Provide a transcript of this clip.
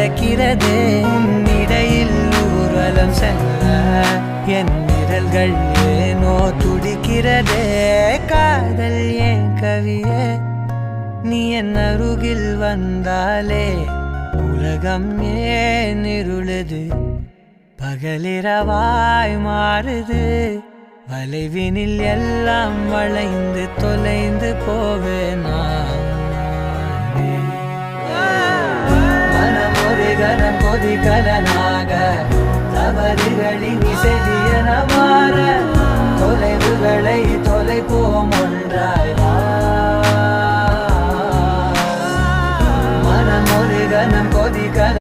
நடக்கிறதே இடையில் ஊர்வலம் செல்ல என் விரல்கள் ஏனோ துடிக்கிறதே காதல் ஏன் கவியே நீ என் அருகில் வந்தாலே உலகம் ஏன் இருளுது பகலிரவாய் மாறுது வளைவினில் எல்லாம் வளைந்து தொலைந்து போவேனா மனம் ஒரு கணம் கொதிகலனாக தவறுகளின் இசை